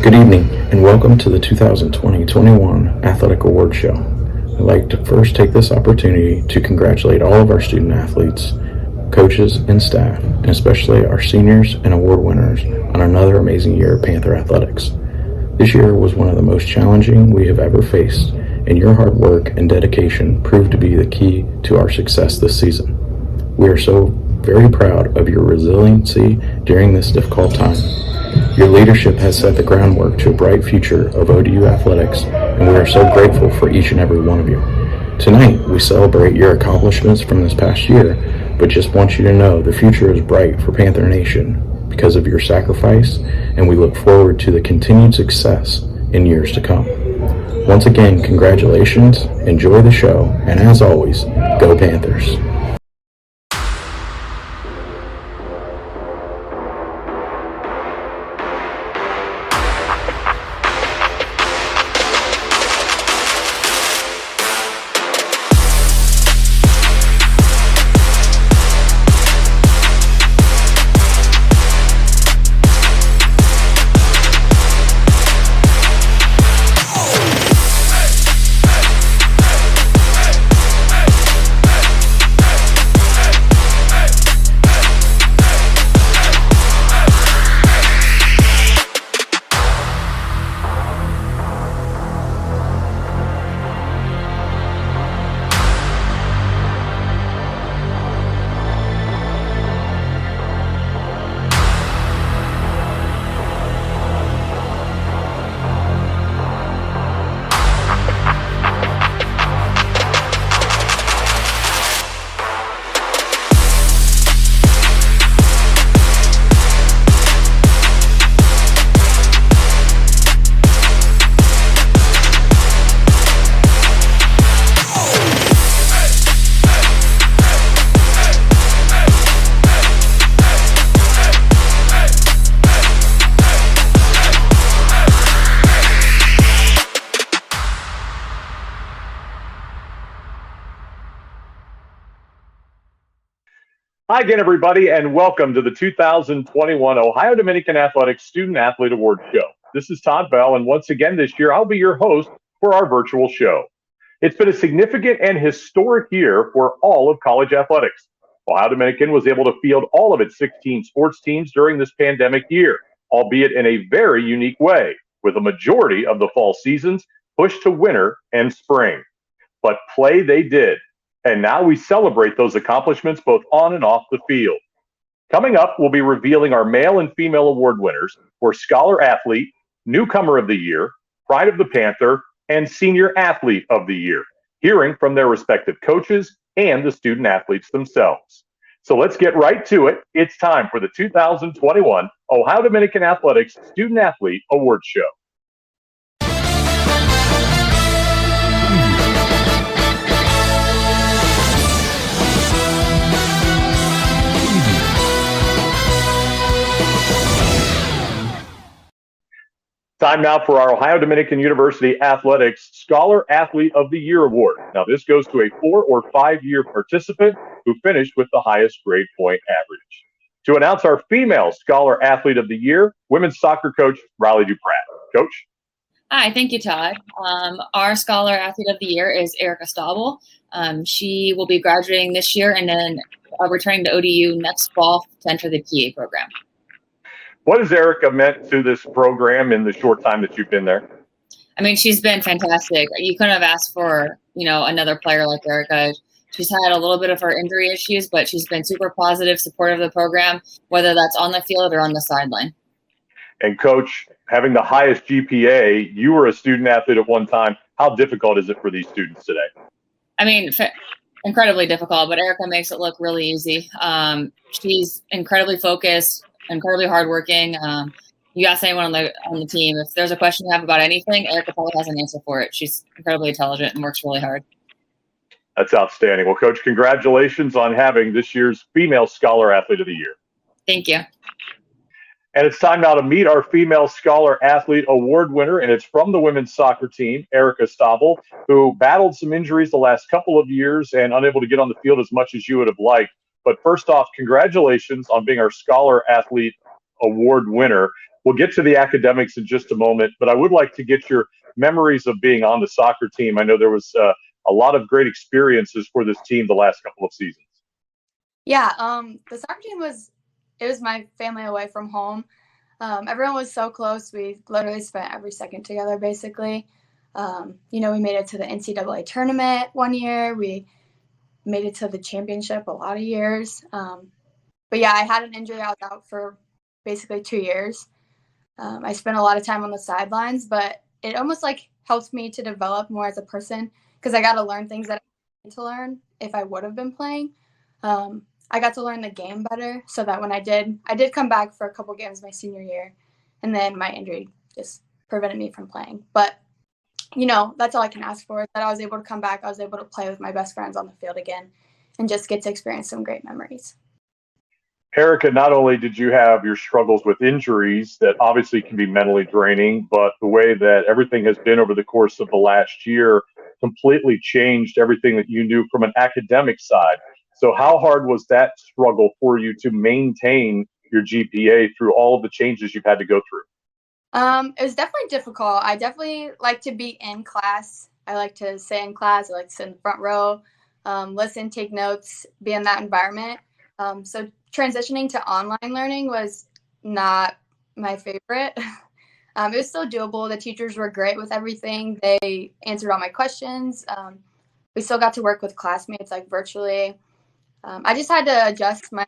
Good evening, and welcome to the 2020-21 Athletic Award Show. I'd like to first take this opportunity to congratulate all of our student athletes, coaches, and staff, and especially our seniors and award winners on another amazing year of Panther athletics. This year was one of the most challenging we have ever faced, and your hard work and dedication proved to be the key to our success this season. We are so very proud of your resiliency during this difficult time. Your leadership has set the groundwork to a bright future of ODU athletics, and we are so grateful for each and every one of you. Tonight, we celebrate your accomplishments from this past year, but just want you to know the future is bright for Panther Nation because of your sacrifice, and we look forward to the continued success in years to come. Once again, congratulations, enjoy the show, and as always, go Panthers. Hi again, everybody, and welcome to the 2021 Ohio Dominican Athletics Student Athlete Award Show. This is Todd Bell, and once again this year, I'll be your host for our virtual show. It's been a significant and historic year for all of college athletics. Ohio Dominican was able to field all of its 16 sports teams during this pandemic year, albeit in a very unique way, with a majority of the fall seasons pushed to winter and spring. But play they did. And now we celebrate those accomplishments both on and off the field. Coming up, we'll be revealing our male and female award winners for Scholar Athlete, Newcomer of the Year, Pride of the Panther, and Senior Athlete of the Year, hearing from their respective coaches and the student athletes themselves. So let's get right to it. It's time for the 2021 Ohio Dominican Athletics Student Athlete Award Show. Time now for our Ohio Dominican University Athletics Scholar Athlete of the Year Award. Now, this goes to a 4 or 5 year participant who finished with the highest grade point average. To announce our female Scholar Athlete of the Year, women's soccer coach Riley Duprat. Coach? Hi, thank you, Todd. Our Scholar Athlete of the Year is Erica Staubel. She will be graduating this year and then returning to ODU next fall to enter the PA program. What has Erica meant to this program in the short time that you've been there? I mean, she's been fantastic. You couldn't have asked for, another player like Erica. She's had a little bit of her injury issues, but she's been super positive, supportive of the program, whether that's on the field or on the sideline. And Coach, having the highest GPA, you were a student athlete at one time. How difficult is it for these students today? I mean, incredibly difficult, but Erica makes it look really easy. She's incredibly focused, incredibly hardworking. You ask anyone on the team, if there's a question you have about anything, Erica probably has an answer for it. She's incredibly intelligent and works really hard. That's outstanding. Well, Coach, congratulations on having this year's Female Scholar Athlete of the Year. Thank you. And it's time now to meet our Female Scholar Athlete Award winner, and it's from the women's soccer team, Erica Staubel, who battled some injuries the last couple of years and unable to get on the field as much as you would have liked. But first off, congratulations on being our Scholar Athlete Award winner. We'll get to the academics in just a moment, but I would like to get your memories of being on the soccer team. I know there was a lot of great experiences for this team the last couple of seasons. Yeah, the soccer team was my family away from home. Everyone was so close. We literally spent every second together, basically. We made it to the NCAA tournament one year. We made it to the championship a lot of years. But yeah, I had an injury. I was out for basically 2 years. I spent a lot of time on the sidelines, but it almost helped me to develop more as a person because I got to learn things that I need to learn if I would have been playing. I got to learn the game better so that when I did come back for a couple games my senior year, and then my injury just prevented me from playing. But, that's all I can ask for, is that I was able to come back. I was able to play with my best friends on the field again and just get to experience some great memories. Erica, not only did you have your struggles with injuries that obviously can be mentally draining, but the way that everything has been over the course of the last year completely changed everything that you knew from an academic side. So how hard was that struggle for you to maintain your GPA through all of the changes you've had to go through? It was definitely difficult. I definitely like to be in class. I like to sit in class. I like to sit in the front row, listen, take notes, be in that environment. So transitioning to online learning was not my favorite. It was still doable. The teachers were great with everything. They answered all my questions. We still got to work with classmates virtually. I just had to adjust my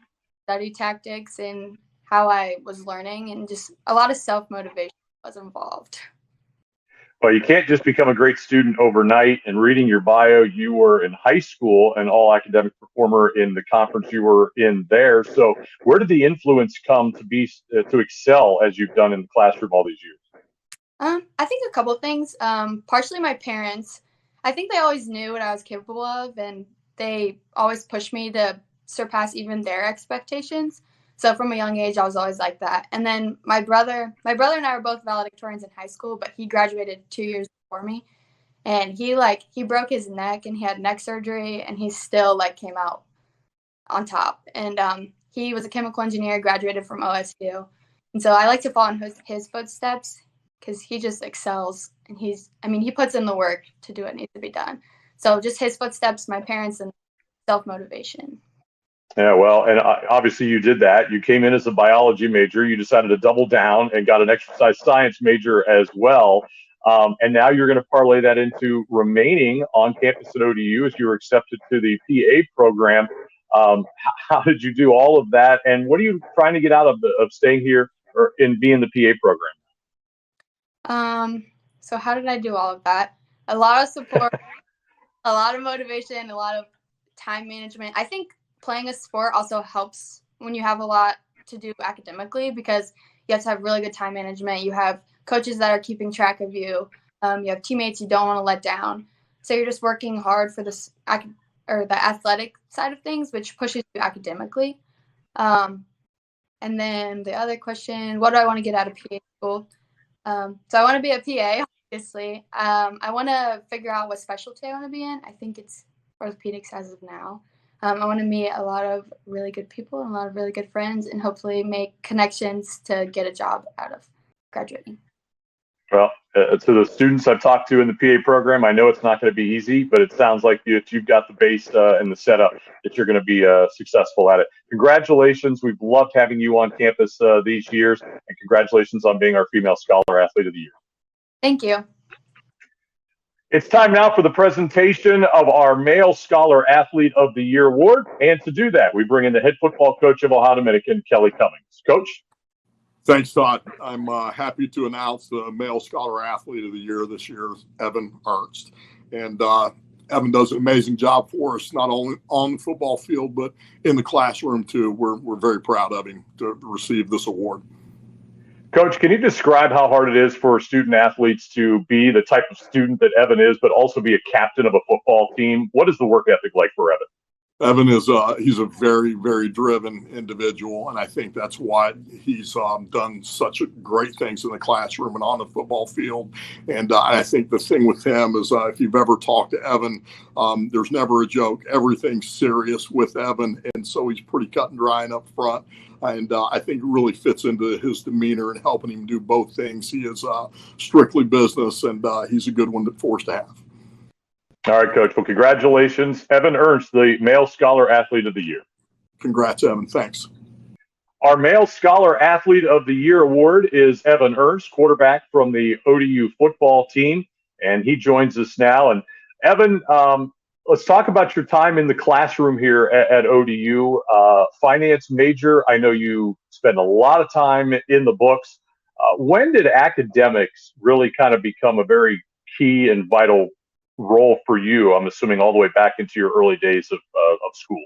study tactics and how I was learning, and just a lot of self-motivation was involved. Well, you can't just become a great student overnight. And reading your bio, you were in high school an all-academic performer in the conference you were in there. So where did the influence come to excel as you've done in the classroom all these years? I think a couple things. Partially my parents. I think they always knew what I was capable of, and they always pushed me to surpass even their expectations. So from a young age, I was always like that. And then my brother and I were both valedictorians in high school, but he graduated 2 years before me. And he broke his neck and he had neck surgery, and he still came out on top. And he was a chemical engineer, graduated from OSU. And so I like to follow in his footsteps because he just excels, and he puts in the work to do what needs to be done. So just his footsteps, my parents, and self-motivation. Yeah, well, and obviously you did that. You came in as a biology major. You decided to double down and got an exercise science major as well. And now you're going to parlay that into remaining on campus at ODU as you were accepted to the PA program. How did you do all of that? And what are you trying to get out of staying here or in being the PA program? So how did I do all of that? A lot of support, a lot of motivation, a lot of time management. I think playing a sport also helps when you have a lot to do academically, because you have to have really good time management. You have coaches that are keeping track of you. You have teammates you don't want to let down. So you're just working hard for the athletic side of things, which pushes you academically. And then the other question, what do I want to get out of PA school? So I want to be a PA, obviously. I want to figure out what specialty I want to be in. I think it's orthopedics as of now. I want to meet a lot of really good people and a lot of really good friends, and hopefully make connections to get a job out of graduating. Well, to the students I've talked to in the PA program, I know it's not going to be easy, but it sounds like you've got the base and the setup that you're going to be successful at it. Congratulations. We've loved having you on campus these years, and congratulations on being our Female Scholar Athlete of the Year. Thank you. It's time now for the presentation of our Male Scholar Athlete of the Year award. And to do that, we bring in the head football coach of Ohio Dominican, Kelly Cummings. Coach? Thanks, Todd. I'm happy to announce the Male Scholar Athlete of the Year this year is Evan Ernst. And Evan does an amazing job for us, not only on the football field, but in the classroom, too. We're very proud of him to receive this award. Coach, can you describe how hard it is for student athletes to be the type of student that Evan is, but also be a captain of a football team? What is the work ethic like for Evan? Evan is he's a very, very driven individual, and I think that's why he's done such great things in the classroom and on the football field. And I think the thing with him is if you've ever talked to Evan, there's never a joke. Everything's serious with Evan, and so he's pretty cut and dry and up front. And I think it really fits into his demeanor and helping him do both things. He is strictly business, and he's a good one for us to have. All right, Coach. Well, congratulations. Evan Ernst, the Male Scholar Athlete of the Year. Congrats, Evan. Thanks. Our Male Scholar Athlete of the Year award is Evan Ernst, quarterback from the ODU football team, and he joins us now. And Evan, let's talk about your time in the classroom here at ODU. Finance major. I know you spend a lot of time in the books. When did academics really kind of become a very key and vital role for you? I'm assuming all the way back into your early days of school.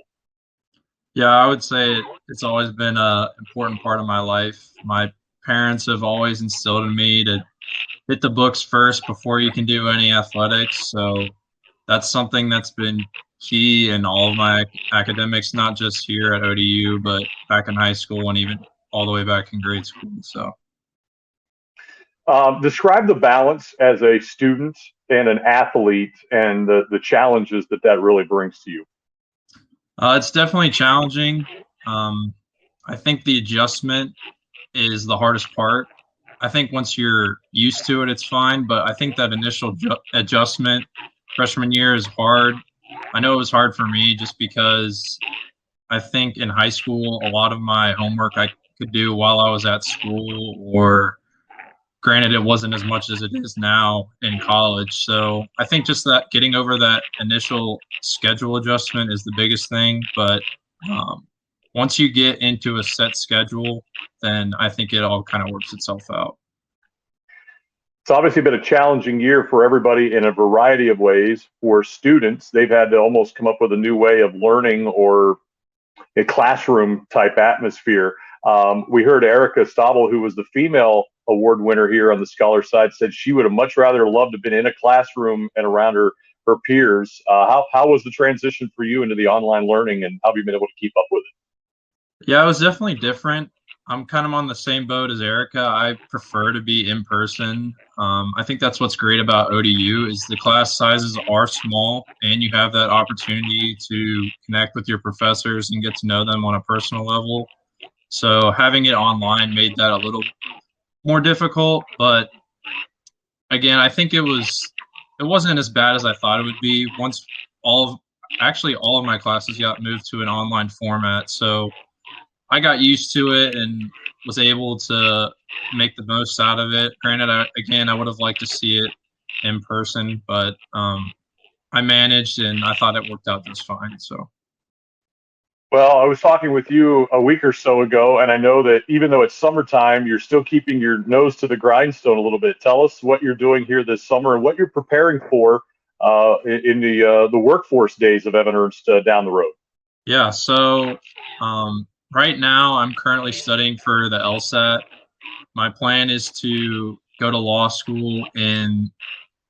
Yeah, I would say it's always been an important part of my life. My parents have always instilled in me to hit the books first before you can do any athletics. So that's something that's been key in all of my academics, not just here at ODU, but back in high school and even all the way back in grade school. So describe the balance as a student and an athlete and the challenges that really brings to you. It's definitely challenging. I think the adjustment is the hardest part. I think once you're used to it, it's fine. But I think that initial adjustment freshman year is hard. I know it was hard for me just because I think in high school, a lot of my homework I could do while I was at school, or granted, it wasn't as much as it is now in college. So I think just that getting over that initial schedule adjustment is the biggest thing. But once you get into a set schedule, then I think it all kind of works itself out. It's obviously been a challenging year for everybody in a variety of ways. For students, they've had to almost come up with a new way of learning or a classroom type atmosphere. We heard Erica Stabel, who was the female award winner here on the scholar side, said she would have much rather loved to have been in a classroom and around her peers. How was the transition for you into the online learning, and how have you been able to keep up with it? Yeah, it was definitely different. I'm kind of on the same boat as Erica. I prefer to be in person. I think that's what's great about ODU is the class sizes are small, and you have that opportunity to connect with your professors and get to know them on a personal level. So having it online made that a little more difficult, but again, I think it wasn't as bad as I thought it would be once all of my classes got moved to an online format. So I got used to it and was able to make the most out of it. Granted, I would have liked to see it in person, but I managed and I thought it worked out just fine. So. Well, I was talking with you a week or so ago, and I know that even though it's summertime, you're still keeping your nose to the grindstone a little bit. Tell us what you're doing here this summer and what you're preparing for in the workforce days of Evan Ernst down the road. Yeah, so right now I'm currently studying for the LSAT. My plan is to go to law school in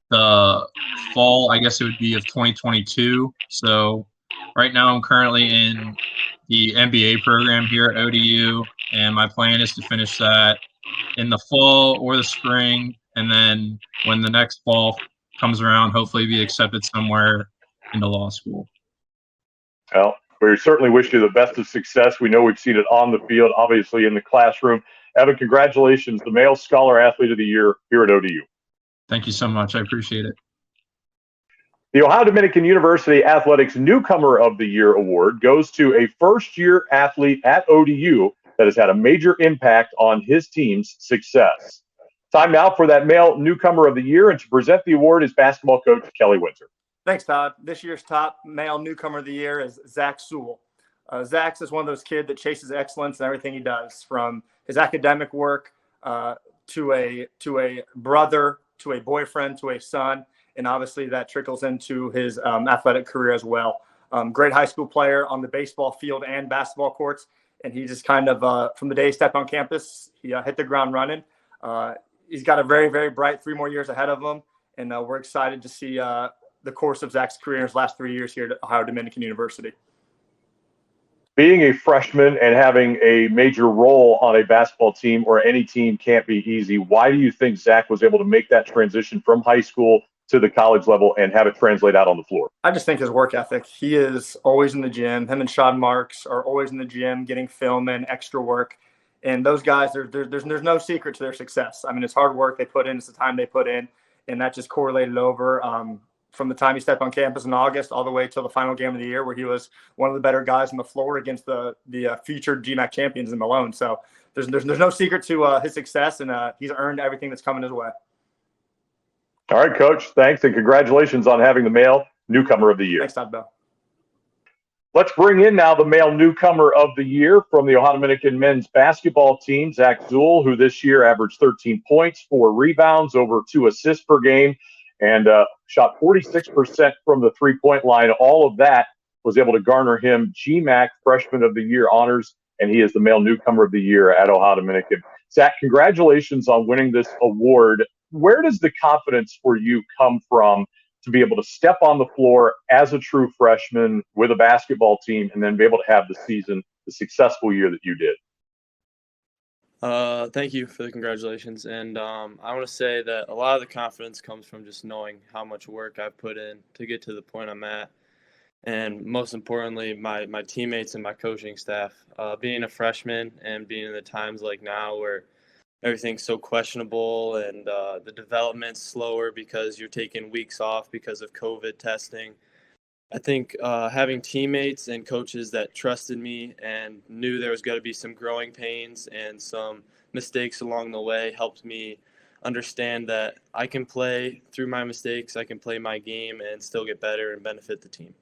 the fall, I guess it would be, of 2022. So right now I'm currently in the MBA program here at ODU, and my plan is to finish that in the fall or the spring, and then when the next fall comes around, hopefully be accepted somewhere into law school. Well, we certainly wish you the best of success. We know we've seen it on the field, obviously in the classroom. Evan, congratulations, the Male Scholar Athlete of the Year here at ODU. Thank you so much. I appreciate it. The Ohio Dominican University Athletics Newcomer of the Year award goes to a first-year athlete at ODU that has had a major impact on his team's success. Time now for that Male Newcomer of the Year, and to present the award is basketball coach Kelly Winter. Thanks, Todd. This year's top Male Newcomer of the Year is Zach Sewell. Zach's is one of those kids that chases excellence in everything he does, from his academic work to a brother, to a boyfriend, to a son. And obviously that trickles into his athletic career as well. Great high school player on the baseball field and basketball courts. And he just kind of, from the day he stepped on campus, he hit the ground running. He's got a very, very bright 3 more years ahead of him. And we're excited to see the course of Zach's career in his last 3 years here at Ohio Dominican University. being a freshman and having a major role on a basketball team or any team can't be easy. Why do you think Zach was able to make that transition from high school to the college level and have it translate out on the floor? I just think his work ethic. He is always in the gym. Him and Sean Marks are always in the gym getting film and extra work. And those guys, there's no secret to their success. I mean, it's hard work they put in. It's the time they put in. And that just correlated over from the time he stepped on campus in August all the way till the final game of the year, where he was one of the better guys on the floor against the future GMAC champions in Malone. So there's no secret to his success, and he's earned everything that's coming his way. All right, Coach. Thanks, and congratulations on having the male newcomer of the year. Thanks, Todd Bell. Let's bring in now the male newcomer of the year from the Ohio Dominican men's basketball team, Zach Zuhl, who this year averaged 13 points, 4 rebounds, over 2 assists per game, and shot 46% from the three-point line. All of that was able to garner him GMAC Freshman of the Year honors, and he is the male newcomer of the year at Ohio Dominican. Zach, congratulations on winning this award. Where does the confidence for you come from to be able to step on the floor as a true freshman with a basketball team and then be able to have the successful year that you did? Thank you for the congratulations. And I want to say that a lot of the confidence comes from just knowing how much work I've put in to get to the point I'm at. And most importantly, my teammates and my coaching staff. Being a freshman and being in the times like now where everything's so questionable and the development's slower because you're taking weeks off because of COVID testing. I think having teammates and coaches that trusted me and knew there was going to be some growing pains and some mistakes along the way helped me understand that I can play through my mistakes, I can play my game and still get better and benefit the team.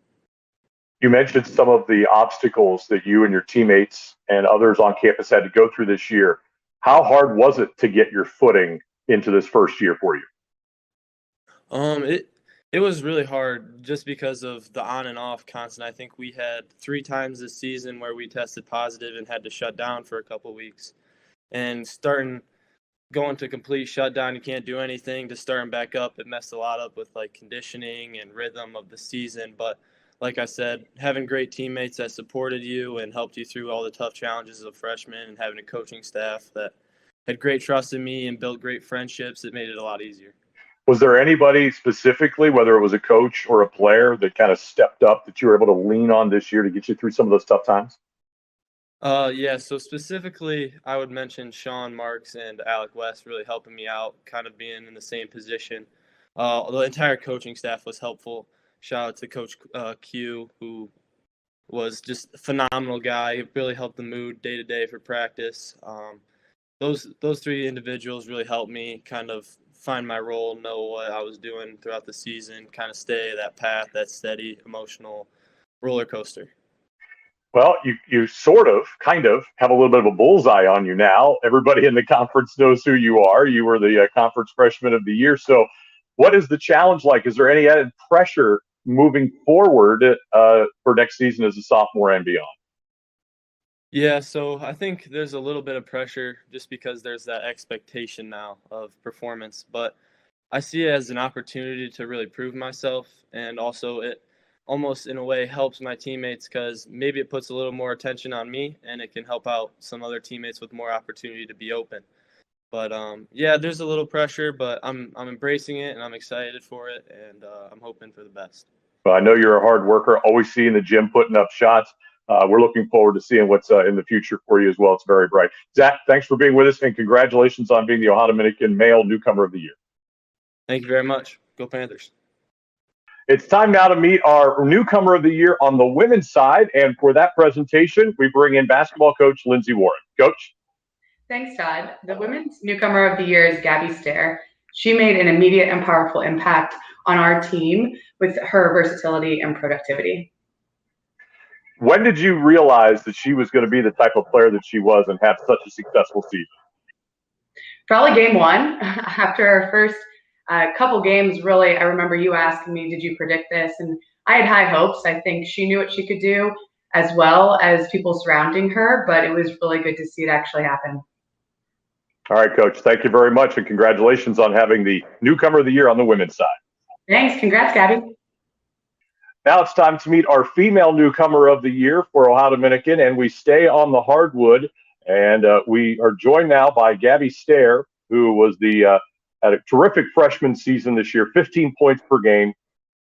You mentioned some of the obstacles that you and your teammates and others on campus had to go through this year. How hard was it to get your footing into this first year for you? It was really hard just because of the on and off constant. I think we had 3 times this season where we tested positive and had to shut down for a couple of weeks. And going to complete shutdown, you can't do anything, to starting back up, it messed a lot up with like conditioning and rhythm of the season. But like I said, having great teammates that supported you and helped you through all the tough challenges as a freshman and having a coaching staff that had great trust in me and built great friendships, it made it a lot easier. Was there anybody specifically, whether it was a coach or a player, that kind of stepped up that you were able to lean on this year to get you through some of those tough times? Yeah, so specifically, I would mention Sean Marks and Alec West really helping me out, kind of being in the same position. The entire coaching staff was helpful. Shout out to Coach Q, who was just a phenomenal guy. He really helped the mood day to day for practice. Those 3 individuals really helped me kind of find my role, know what I was doing throughout the season, kind of stay that path, that steady emotional roller coaster. Well, you kind of have a little bit of a bullseye on you now. Everybody in the conference knows who you are. You were the conference freshman of the year. So what is the challenge like? Is there any added pressure moving forward for next season as a sophomore and beyond? Yeah, so I think there's a little bit of pressure just because there's that expectation now of performance. But I see it as an opportunity to really prove myself, and also it almost in a way helps my teammates because maybe it puts a little more attention on me and it can help out some other teammates with more opportunity to be open. But yeah, there's a little pressure, but I'm embracing it and I'm excited for it, and I'm hoping for the best. Well, I know you're a hard worker, always see you in the gym putting up shots. We're looking forward to seeing what's in the future for you as well. It's very bright. Zach, thanks for being with us, and congratulations on being the Ohio Dominican Male Newcomer of the Year. Thank you very much. Go Panthers. It's time now to meet our Newcomer of the Year on the women's side, and for that presentation, we bring in basketball coach Lindsey Warren. Coach? Thanks, Todd. The women's newcomer of the year is Gabby Stair. She made an immediate and powerful impact on our team with her versatility and productivity. When did you realize that she was going to be the type of player that she was and have such a successful season? Probably game 1. After our first couple games, really, I remember you asking me, did you predict this? And I had high hopes. I think she knew what she could do as well as people surrounding her, but it was really good to see it actually happen. All right, Coach. Thank you very much, and congratulations on having the Newcomer of the Year on the women's side. Thanks. Congrats, Gabby. Now it's time to meet our female newcomer of the year for Ohio Dominican, and we stay on the hardwood. And we are joined now by Gabby Stair, who was had a terrific freshman season this year, 15 points per game,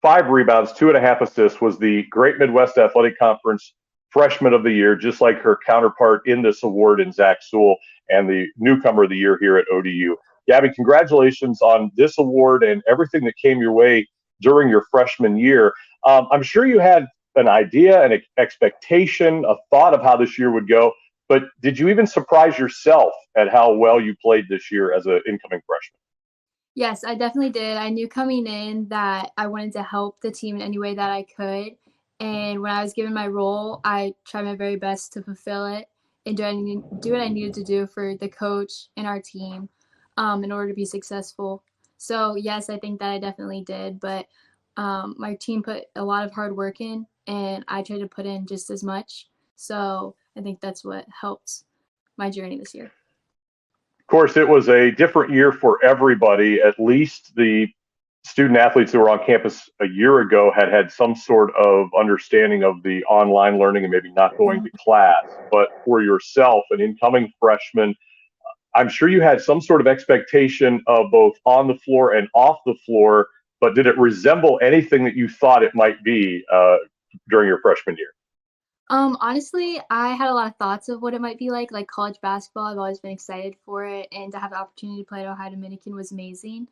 5 rebounds, 2.5 assists, was the Great Midwest Athletic Conference Freshman of the Year, just like her counterpart in this award in Zach Sewell, and the newcomer of the year here at ODU. Gabby, congratulations on this award and everything that came your way during your freshman year. I'm sure you had an idea, an expectation, a thought of how this year would go, but did you even surprise yourself at how well you played this year as an incoming freshman? Yes, I definitely did. I knew coming in that I wanted to help the team in any way that I could. And when I was given my role, I tried my very best to fulfill it and do what I needed to do for the coach and our team in order to be successful. So, yes, I think that I definitely did. But my team put a lot of hard work in, and I tried to put in just as much. So I think that's what helped my journey this year. Of course, it was a different year for everybody. At least the student athletes who were on campus a year ago had some sort of understanding of the online learning and maybe not going to class. But for yourself, an incoming freshman, I'm sure you had some sort of expectation of both on the floor and off the floor, but did it resemble anything that you thought it might be during your freshman year? Honestly, I had a lot of thoughts of what it might be like college basketball. I've always been excited for it, and to have the opportunity to play at Ohio Dominican was amazing.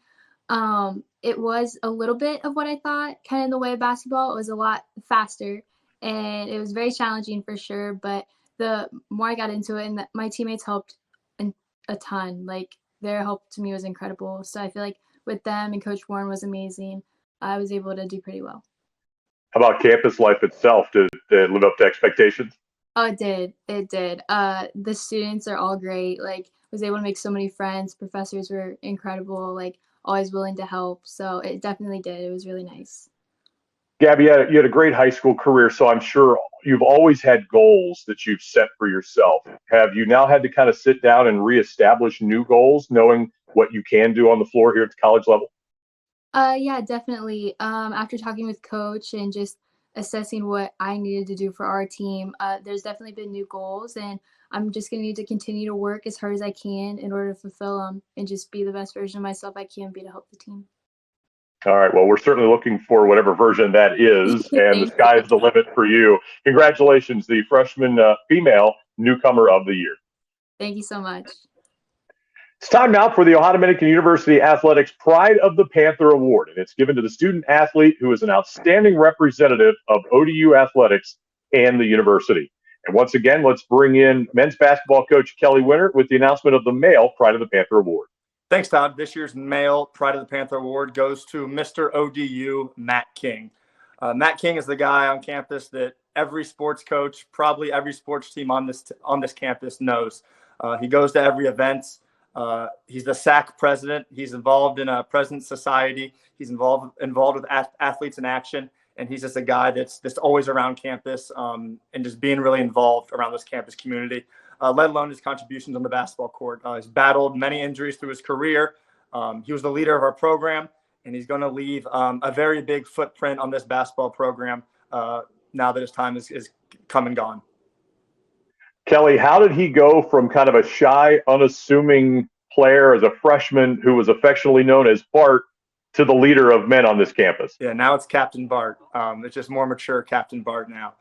It was a little bit of what I thought, kind of in the way of basketball. It was a lot faster, and it was very challenging for sure. But the more I got into it, and my teammates helped a ton. Like, their help to me was incredible. So I feel like with them and Coach Warren was amazing. I was able to do pretty well. How about campus life itself? Did it live up to expectations? Oh, it did. It did. The students are all great. Like, was able to make so many friends. Professors were incredible. Like, always willing to help. So it definitely did. It was really nice. Gabby, you had a great high school career, so I'm sure you've always had goals that you've set for yourself. Have you now had to kind of sit down and reestablish new goals, knowing what you can do on the floor here at the college level? Yeah, definitely. After talking with Coach and just assessing what I needed to do for our team, there's definitely been new goals, and I'm just going to need to continue to work as hard as I can in order to fulfill them and just be the best version of myself I can be to help the team. All right. Well, we're certainly looking for whatever version that is, and the sky is the limit for you. Congratulations, the freshman female newcomer of the year. Thank you so much. It's time now for the Ohio Dominican University Athletics Pride of the Panther Award, and it's given to the student athlete who is an outstanding representative of ODU athletics and the university. And once again, let's bring in men's basketball coach Kelly Winter with the announcement of the male Pride of the Panther Award. Thanks, Todd. This year's male Pride of the Panther Award goes to Mr. ODU, Matt King. Matt King is the guy on campus that every sports coach, probably every sports team on this campus knows. He goes to every event. He's the SAC president. He's involved in a President Society. He's involved with Athletes in Action. And he's just a guy that's always around campus and just being really involved around this campus community, let alone his contributions on the basketball court. He's battled many injuries through his career. He was the leader of our program, and he's going to leave a very big footprint on this basketball program now that his time is come and gone. Kelly, how did he go from kind of a shy, unassuming player as a freshman who was affectionately known as Bart to the leader of men on this campus? Yeah, now it's Captain Bart. It's just more mature Captain Bart now.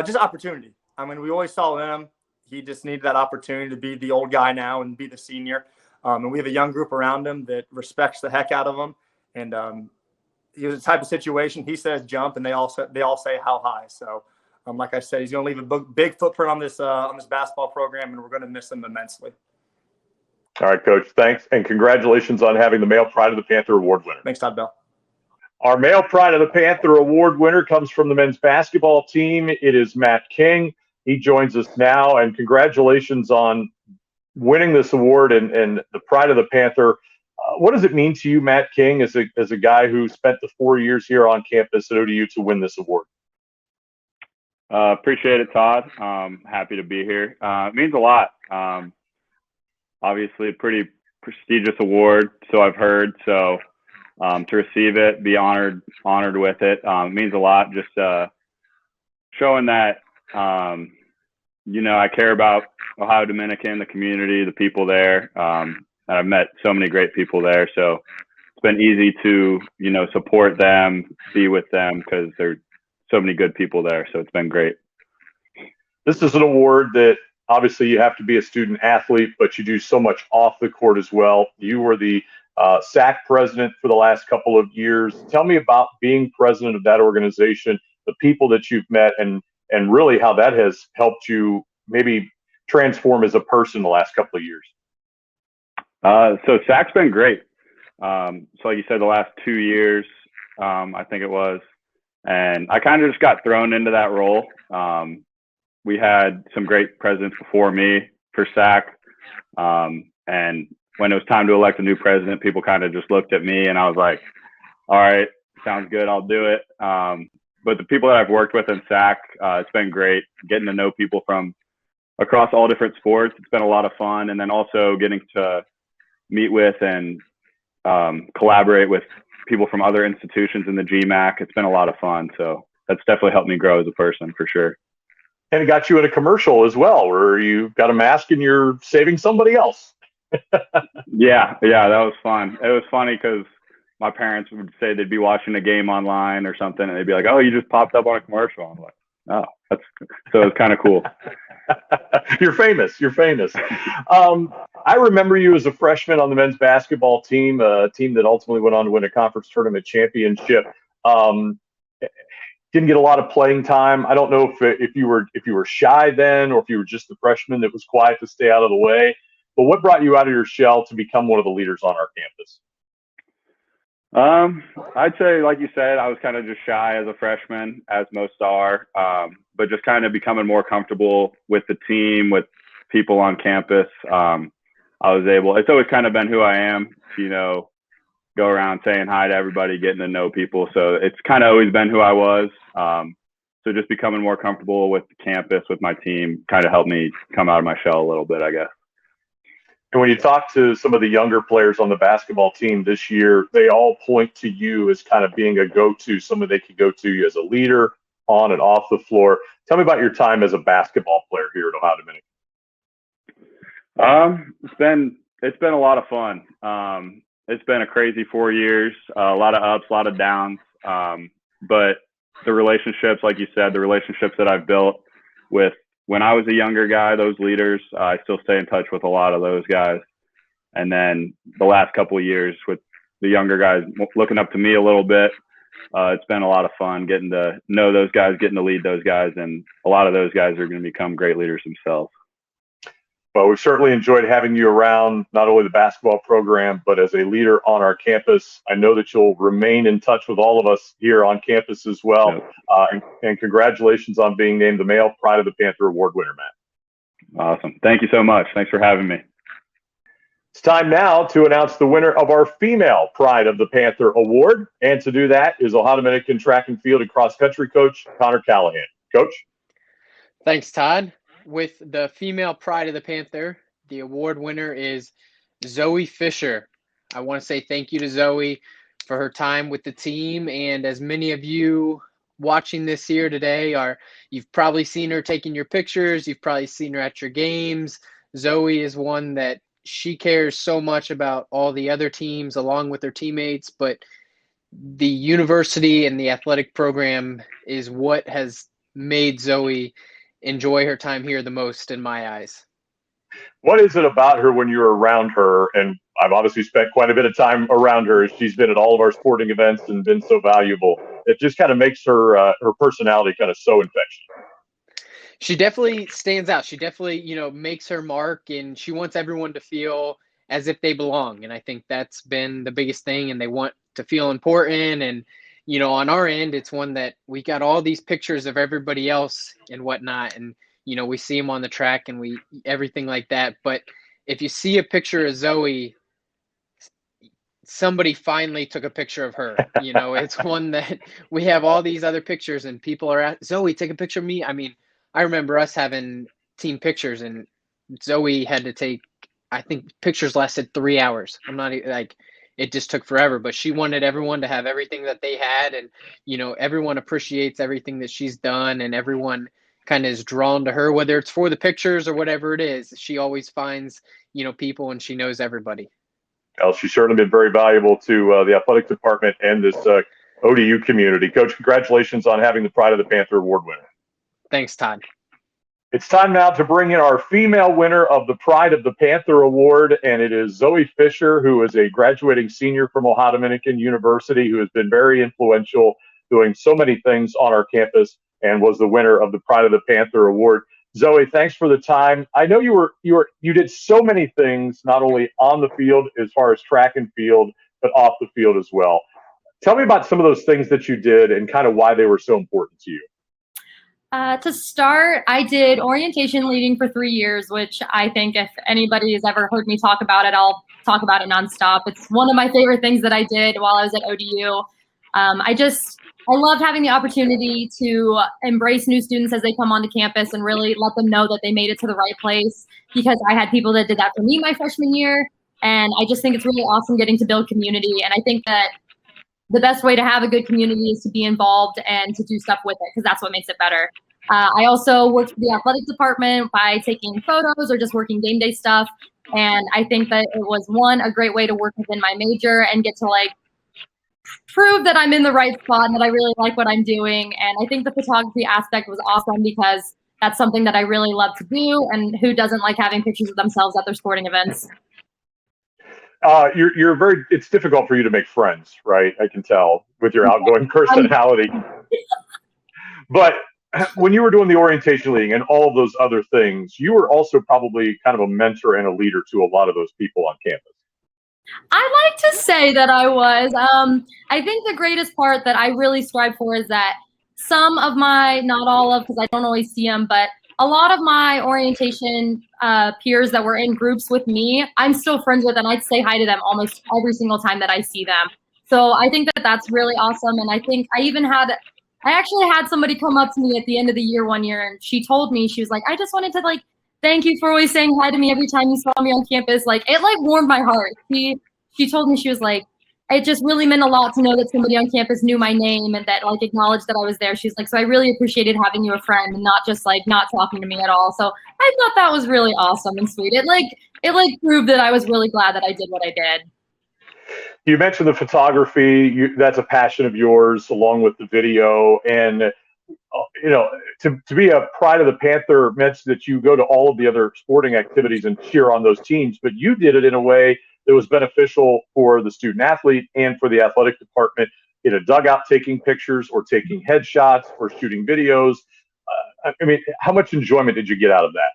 Just opportunity. I mean, we always saw in him. He just needed that opportunity to be the old guy now and be the senior. And we have a young group around him that respects the heck out of him. And he was the type of situation, he says jump, and they all say how high. So, like I said, he's going to leave a big footprint on this basketball program, and we're going to miss him immensely. All right, Coach. Thanks, and congratulations on having the male Pride of the Panther Award winner. Thanks, Todd Bell. Our male Pride of the Panther Award winner comes from the men's basketball team. It is Matt King. He joins us now, and congratulations on winning this award and the Pride of the Panther. What does it mean to you, Matt King, as a guy who spent the 4 years here on campus at ODU to win this award? Appreciate it, Todd. Happy to be here. It means a lot. Obviously, a pretty prestigious award, so I've heard. So to receive it, be honored with it. It means a lot. Just showing that I care about Ohio Dominican, the community, the people there. And I've met so many great people there, so it's been easy to support them, be with them, because there's so many good people there. So it's been great. This is an award that obviously you have to be a student athlete, but you do so much off the court as well. You were the SAC president for the last couple of years. Tell me about being president of that organization, the people that you've met, and really how that has helped you maybe transform as a person the last couple of years. So SAC's been great. So like you said, the last 2 years, I think it was, and I kind of just got thrown into that role. We had some great presidents before me for SAC. And when it was time to elect a new president, people kind of just looked at me and I was like, all right, sounds good, I'll do it. But the people that I've worked with in SAC, it's been great getting to know people from across all different sports. It's been a lot of fun. And then also getting to meet with and collaborate with people from other institutions in the GMAC. It's been a lot of fun. So that's definitely helped me grow as a person for sure. And it got you in a commercial as well, where you got a mask and you're saving somebody else. Yeah, that was fun. It was funny because my parents would say they'd be watching a game online or something, and they'd be like, "Oh, you just popped up on a commercial." I'm like, "Oh, so it's kind of cool." You're famous. I remember you as a freshman on the men's basketball team, a team that ultimately went on to win a conference tournament championship. Didn't get a lot of playing time. I don't know if you were shy then, or if you were just the freshman that was quiet to stay out of the way. But what brought you out of your shell to become one of the leaders on our campus? I'd say, like you said, I was kind of just shy as a freshman, as most are, but just kind of becoming more comfortable with the team, with people on campus. I was able, it's always kind of been who I am, go around saying hi to everybody, getting to know people. So it's kind of always been who I was. So just becoming more comfortable with the campus, with my team, kind of helped me come out of my shell a little bit, I guess. And when you talk to some of the younger players on the basketball team this year, they all point to you as kind of being a go-to, someone they could go to you as a leader on and off the floor. Tell me about your time as a basketball player here at Ohio Dominican. It's been a lot of fun. It's been a crazy 4 years, a lot of ups, a lot of downs. But the relationships, like you said, the relationships that I've built with when I was a younger guy, those leaders, I still stay in touch with a lot of those guys. And then the last couple of years with the younger guys looking up to me a little bit, it's been a lot of fun getting to know those guys, getting to lead those guys. And a lot of those guys are going to become great leaders themselves. Well, we've certainly enjoyed having you around, not only the basketball program, but as a leader on our campus. I know that you'll remain in touch with all of us here on campus as well. And congratulations on being named the Male Pride of the Panther Award winner, Matt. Awesome. Thank you so much. Thanks for having me. It's time now to announce the winner of our Female Pride of the Panther Award. And to do that is Ohio Dominican track and field and cross country coach, Connor Callahan. Coach? Thanks, Todd. With the Female Pride of the Panther, the award winner is Zoe Fisher. I want to say thank you to Zoe for her time with the team. And as many of you watching this here today you've probably seen her taking your pictures. You've probably seen her at your games. Zoe is one that she cares so much about all the other teams along with her teammates, but the university and the athletic program is what has made Zoe enjoy her time here the most in my eyes. What is it about her when you're around her? And I've obviously spent quite a bit of time around her. She's been at all of our sporting events and been so valuable. It just kind of makes her personality kind of so infectious. She definitely stands out. She definitely, makes her mark, and she wants everyone to feel as if they belong. And I think that's been the biggest thing. And they want to feel important. And on our end, it's one that we got all these pictures of everybody else and whatnot. And, we see them on the track and everything like that. But if you see a picture of Zoe, somebody finally took a picture of her. It's one that we have all these other pictures and people are at, Zoe, take a picture of me. I mean, I remember us having team pictures and Zoe had to take, I think pictures lasted 3 hours. I'm not it just took forever. But she wanted everyone to have everything that they had. And, everyone appreciates everything that she's done, and everyone kind of is drawn to her, whether it's for the pictures or whatever it is. She always finds, people, and she knows everybody. Well, she's certainly been very valuable to the athletic department and this ODU community. Coach, congratulations on having the Pride of the Panther Award winner. Thanks, Todd. It's time now to bring in our female winner of the Pride of the Panther Award, and it is Zoe Fisher, who is a graduating senior from Ohio Dominican University, who has been very influential, doing so many things on our campus, and was the winner of the Pride of the Panther Award. Zoe, thanks for the time. I know you did so many things, not only on the field as far as track and field, but off the field as well. Tell me about some of those things that you did and kind of why they were so important to you. To start, I did orientation leading for 3 years, which I think if anybody has ever heard me talk about it, I'll talk about it nonstop. It's one of my favorite things that I did while I was at ODU. I loved having the opportunity to embrace new students as they come onto campus and really let them know that they made it to the right place, because I had people that did that for me my freshman year. And I just think it's really awesome getting to build community. And I think that the best way to have a good community is to be involved and to do stuff with it, because that's what makes it better. I also worked for the athletic department by taking photos or just working game day stuff. And I think that it was, a great way to work within my major and get to prove that I'm in the right spot and that I really like what I'm doing. And I think the photography aspect was awesome, because that's something that I really love to do. And who doesn't like having pictures of themselves at their sporting events? It's difficult for you to make friends, right? I can tell with your outgoing personality. But when you were doing the orientation leading and all of those other things, you were also probably kind of a mentor and a leader to a lot of those people on campus. I like to say that I was. I think the greatest part that I really strive for is that some of my, not all of, because I don't always see them, but a lot of my orientation peers that were in groups with me, I'm still friends with, and I'd say hi to them almost every single time that I see them. So I think that that's really awesome. And I think I actually had somebody come up to me at the end of the year one year, and she told me, she was like, I just wanted to thank you for always saying hi to me every time you saw me on campus. It warmed my heart. She told me, she was like, it just really meant a lot to know that somebody on campus knew my name and that acknowledged that I was there. She's like, so I really appreciated having you a friend and not just not talking to me at all. So I thought that was really awesome and sweet. It proved that I was really glad that I did what I did. You mentioned the photography. That's a passion of yours, along with the video. And to be a Pride of the Panther meant that you go to all of the other sporting activities and cheer on those teams, but you did it in a way that was beneficial for the student athlete and for the athletic department, in a dugout taking pictures or taking headshots or shooting videos. How much enjoyment did you get out of that?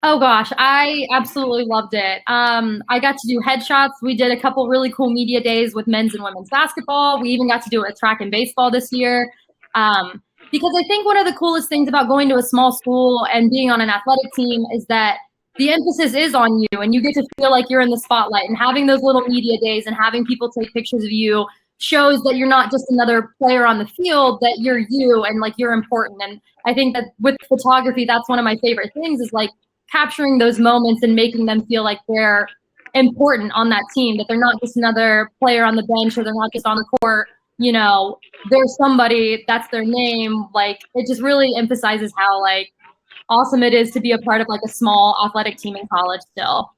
Oh gosh, I absolutely loved it. I got to do headshots. We did a couple really cool media days with men's and women's basketball. We even got to do it at track and baseball this year. Because I think one of the coolest things about going to a small school and being on an athletic team is that the emphasis is on you, and you get to feel like you're in the spotlight, and having those little media days and having people take pictures of you shows that you're not just another player on the field, that you're you and you're important. And I think that with photography, that's one of my favorite things, is capturing those moments and making them feel like they're important on that team, that they're not just another player on the bench, or they're not just on the court. There's somebody, that's their name. It just really emphasizes how awesome it is to be a part of a small athletic team in college still.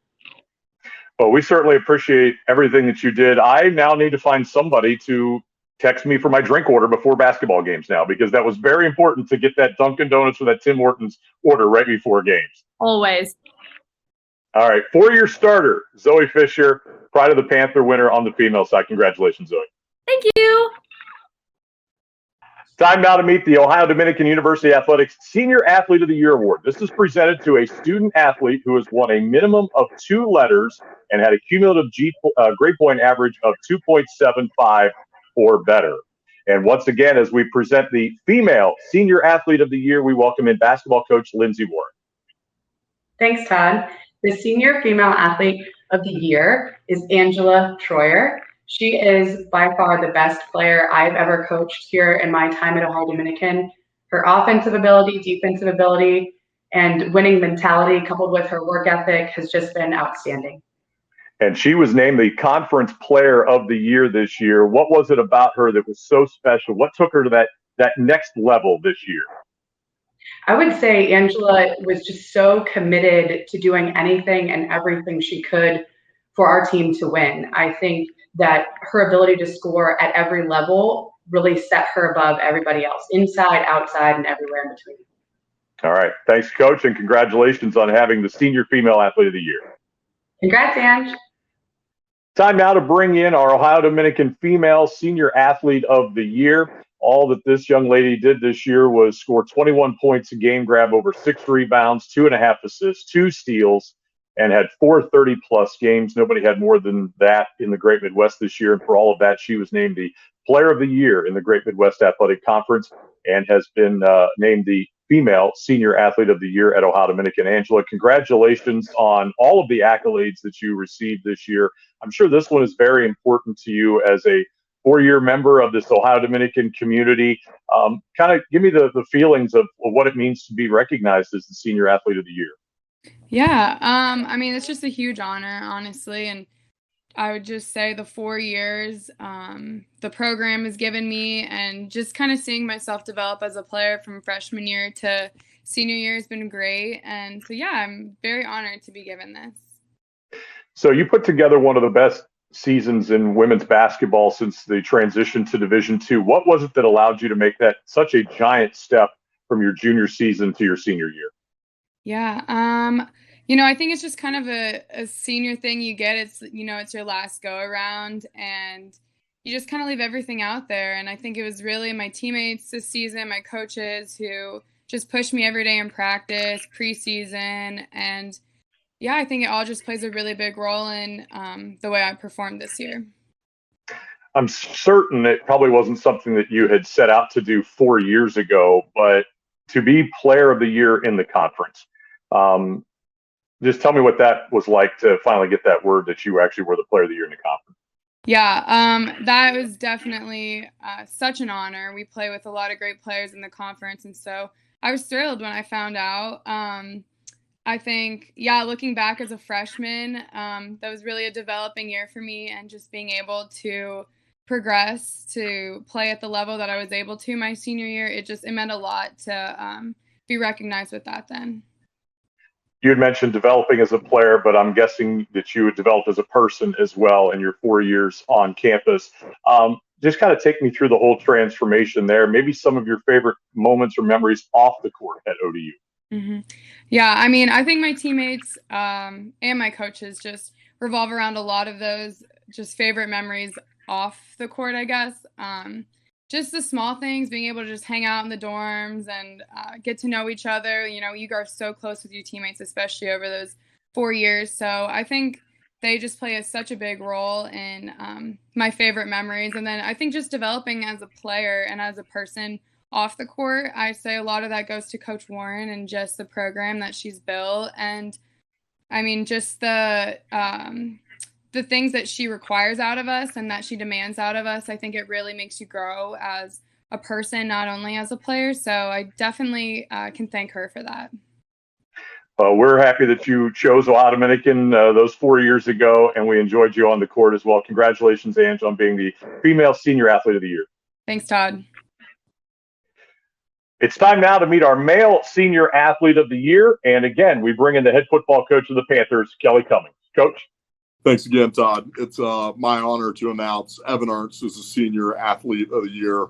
Well, we certainly appreciate everything that you did. I now need to find somebody to text me for my drink order before basketball games now, because that was very important to get that Dunkin' Donuts or that Tim Hortons order right before games. Always. All right. For your starter, Zoe Fisher, Pride of the Panther winner on the female side. Congratulations, Zoe. Thank you. Time now to meet the Ohio Dominican University Athletics Senior Athlete of the Year Award. This is presented to a student athlete who has won a minimum of 2 letters and had a cumulative grade point average of 2.75 or better. And once again, as we present the female Senior Athlete of the Year, we welcome in basketball coach Lindsay Warren. Thanks, Todd. The Senior Female Athlete of the Year is Angela Troyer. She is by far the best player I've ever coached here in my time at Ohio Dominican. Her offensive ability, defensive ability, and winning mentality coupled with her work ethic has just been outstanding. and she was named the Conference Player of the Year this year. What was it about her that was so special? What took her to that next level this year? I would say Angela was just so committed to doing anything and everything she could for our team to win. I think that her ability to score at every level really set her above everybody else, inside, outside, and everywhere in between. All right. Thanks, Coach, and congratulations on having the Senior Female Athlete of the Year. Congrats, Ange. Time now to bring in our Ohio Dominican Female Senior Athlete of the Year. All that this young lady did this year was score 21 points a game, grab over 6 rebounds, 2.5 assists, 2 steals, and had 4 30-plus games. Nobody had more than that in the Great Midwest this year. And for all of that, she was named the Player of the Year in the Great Midwest Athletic Conference and has been named the Female Senior Athlete of the Year at Ohio Dominican. Angela, congratulations on all of the accolades that you received this year. I'm sure this one is very important to you as a 4-year member of this Ohio Dominican community. Kind of give me the feelings of what it means to be recognized as the Senior Athlete of the Year. Yeah, I mean, it's just a huge honor, honestly, and I would just say the 4 years the program has given me, and just kind of seeing myself develop as a player from freshman year to senior year has been great. And so, yeah, I'm very honored to be given this. So you put together one of the best seasons in women's basketball since the transition to Division II. What was it that allowed you to make that such a giant step from your junior season to your senior year? Yeah, I think it's just kind of a senior thing you get. It's your last go around, and you just kind of leave everything out there. And I think it was really my teammates this season, my coaches, who just pushed me every day in practice, preseason, and yeah, I think it all just plays a really big role in the way I performed this year. I'm certain it probably wasn't something that you had set out to do 4 years ago, but to be Player of the Year in the conference. Just tell me what that was like to finally get that word that you actually were the Player of the Year in the conference. Yeah, that was definitely such an honor. We play with a lot of great players in the conference, and so I was thrilled when I found out. I think, looking back as a freshman, that was really a developing year for me, and just being able to progress to play at the level that I was able to my senior year, it meant a lot to be recognized with that then. You had mentioned developing as a player, but I'm guessing that you had developed as a person as well in your 4 years on campus. Just kind of take me through the whole transformation there. Maybe some of your favorite moments or memories off the court at ODU. Mm-hmm. Yeah, I mean, I think my teammates and my coaches just revolve around a lot of those just favorite memories off the court, I guess. Just the small things, being able to just hang out in the dorms and get to know each other. You are so close with your teammates, especially over those 4 years. So I think they just play such a big role in my favorite memories. And then I think just developing as a player and as a person off the court, I say a lot of that goes to Coach Warren and just the program that she's built. And I mean, just the things that she requires out of us and that she demands out of us, I think it really makes you grow as a person, not only as a player. So I definitely can thank her for that. We're happy that you chose Ohio Dominican those 4 years ago, and we enjoyed you on the court as well. Congratulations, Ange, on being the Female Senior Athlete of the Year. Thanks, Todd. It's time now to meet our Male Senior Athlete of the Year. And again, we bring in the head football coach of the Panthers, Kelly Cummings. Coach. Thanks again, Todd. It's my honor to announce Evan Ernst as the Senior Athlete of the Year.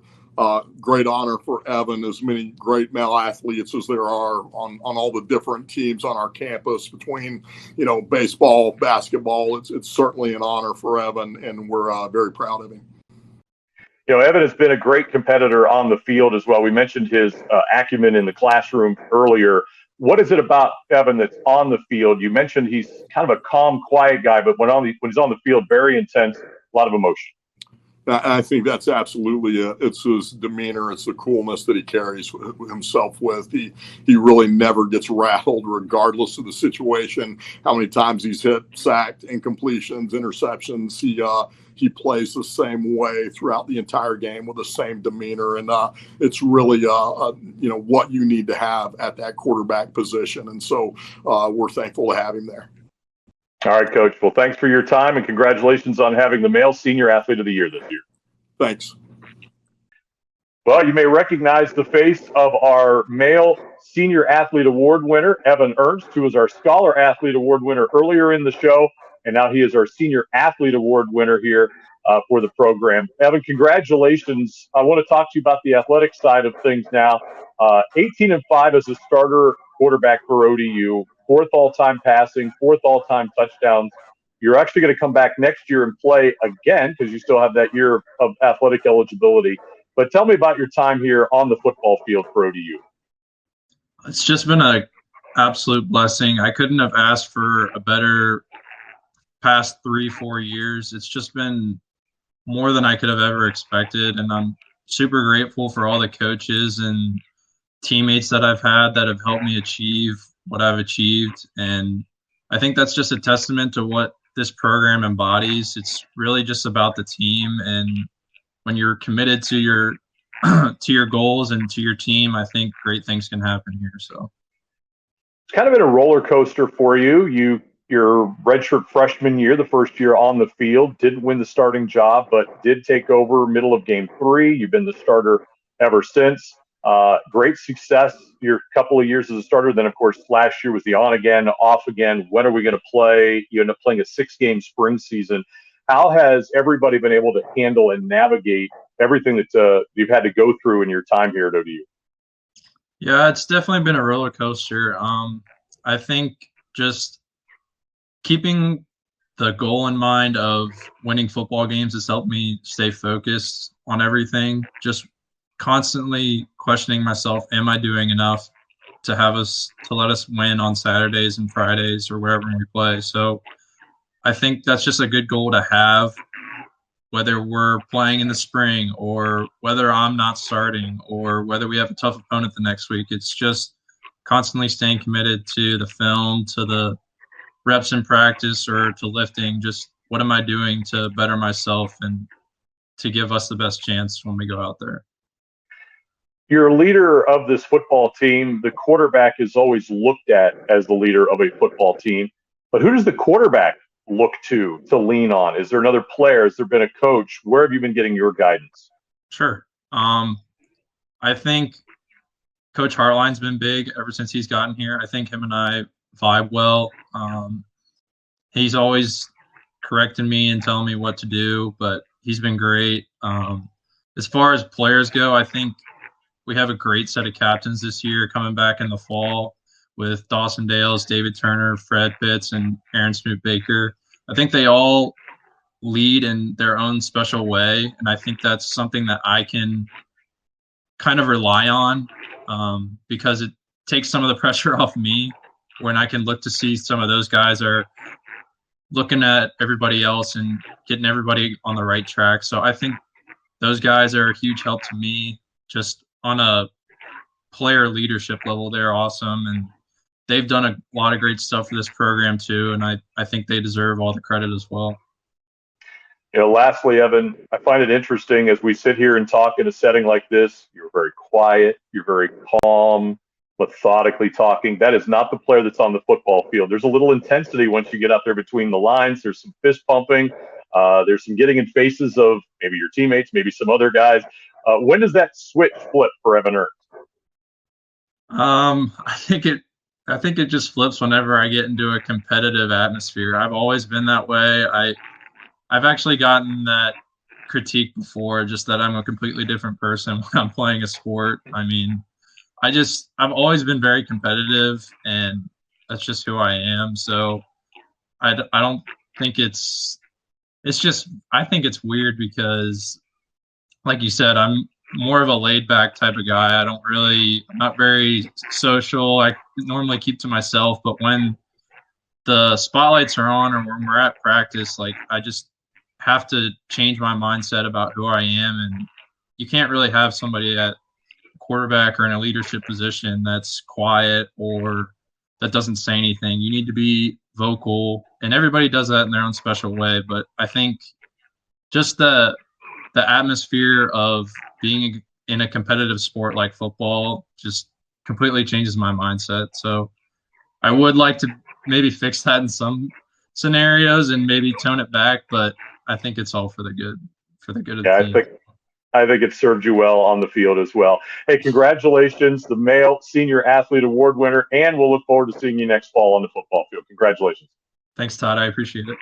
Great honor for Evan, as many great male athletes as there are on all the different teams on our campus between, baseball, basketball. It's certainly an honor for Evan, and we're very proud of him. Evan has been a great competitor on the field as well. We mentioned his acumen in the classroom earlier. What is it about Evan that's on the field? You mentioned he's kind of a calm, quiet guy, but when he's on the field, very intense, a lot of emotion. I think that's absolutely it. It's his demeanor. It's the coolness that he carries himself with. He really never gets rattled regardless of the situation, how many times he's hit, sacked, incompletions, interceptions. He plays the same way throughout the entire game with the same demeanor. And it's really, what you need to have at that quarterback position. And so we're thankful to have him there. All right, Coach. Well, thanks for your time and congratulations on having the male senior athlete of the year this year. Thanks. Well, you may recognize the face of our male senior athlete award winner, Evan Ernst, who was our scholar athlete award winner earlier in the show. And now he is our senior athlete award winner here for the program. Evan, congratulations. I want to talk to you about the athletic side of things now. 18-5 as a starter quarterback for ODU, 4th all-time passing, 4th all-time touchdowns. You're actually going to come back next year and play again because you still have that year of athletic eligibility. But tell me about your time here on the football field for ODU. It's just been an absolute blessing. I couldn't have asked for a better past 3-4 years. It's just been more than I could have ever expected. And I'm super grateful for all the coaches and teammates that I've had that have helped me achieve what I've achieved. And I think that's just a testament to what this program embodies. It's really just about the team. And when you're committed to your to your goals and to your team, I think great things can happen here. So it's kind of been a roller coaster for you. Your redshirt freshman year, the first year on the field, didn't win the starting job, but did take over middle of game 3. You've been the starter ever since. Great success your couple of years as a starter. Then, of course, last year was the on again, off again. When are we going to play? You end up playing a 6-game spring season. How has everybody been able to handle and navigate everything that you've had to go through in your time here at ODU? Yeah, it's definitely been a roller coaster. I think just keeping the goal in mind of winning football games has helped me stay focused on everything. Just constantly questioning myself, am I doing enough to let us win on Saturdays and Fridays or wherever we play? So I think that's just a good goal to have, whether we're playing in the spring or whether I'm not starting or whether we have a tough opponent the next week. It's just constantly staying committed to the film, to the reps in practice, or to lifting. Just what am I doing to better myself and to give us the best chance when we go out there? You're a leader of this football team. The quarterback is always looked at as the leader of a football team. But who does the quarterback look to lean on? Is there another player? Has there been a coach? Where have you been getting your guidance? Sure. I think Coach Hartline's been big ever since he's gotten here. I think him and I vibe well. He's always correcting me and telling me what to do, but he's been great. As far as players go, I think we have a great set of captains this year coming back in the fall with Dawson Dales, David Turner, Fred Pitts, and Aaron Smoot-Baker. I think they all lead in their own special way, and I think that's something that I can kind of rely on because it takes some of the pressure off me when I can look to see some of those guys are looking at everybody else and getting everybody on the right track. So I think those guys are a huge help to me just on a player leadership level. They're awesome, and they've done a lot of great stuff for this program too, and I think they deserve all the credit as well. Lastly, Evan, I find it interesting as we sit here and talk in a setting like this. You're very quiet. You're very calm, methodically talking. That is not the player that's on the football field. There's a little intensity once you get out there between the lines. There's some fist pumping. There's some getting in faces of maybe your teammates, maybe some other guys. When does that switch flip for Evan Ernst? I think it just flips whenever I get into a competitive atmosphere. I've always been that way. I've actually gotten that critique before, just that I'm a completely different person when I'm playing a sport. I mean, I've always been very competitive, and that's just who I am. So I don't think I think it's weird because, like you said, I'm more of a laid back type of guy. I'm not very social. I normally keep to myself, but when the spotlights are on or when we're at practice, like I just have to change my mindset about who I am. And you can't really have somebody at quarterback or in a leadership position that's quiet or that doesn't say anything. You need to be vocal, and everybody does that in their own special way. But I think just the atmosphere of being in a competitive sport like football just completely changes my mindset. So I would like to maybe fix that in some scenarios and maybe tone it back, but I think it's all for the good of the team. I think it served you well on the field as well. Hey, congratulations, the Male Senior Athlete Award winner, and we'll look forward to seeing you next fall on the football field. Congratulations. Thanks, Todd. I appreciate it.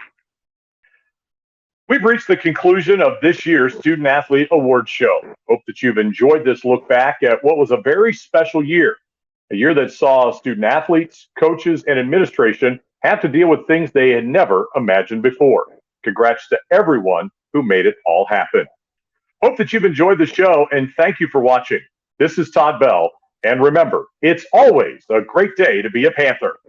We've reached the conclusion of this year's Student Athlete Award Show. Hope that you've enjoyed this look back at what was a very special year, a year that saw student athletes, coaches, and administration have to deal with things they had never imagined before. Congrats to everyone who made it all happen. Hope that you've enjoyed the show, and thank you for watching. This is Todd Bell, and remember, it's always a great day to be a Panther.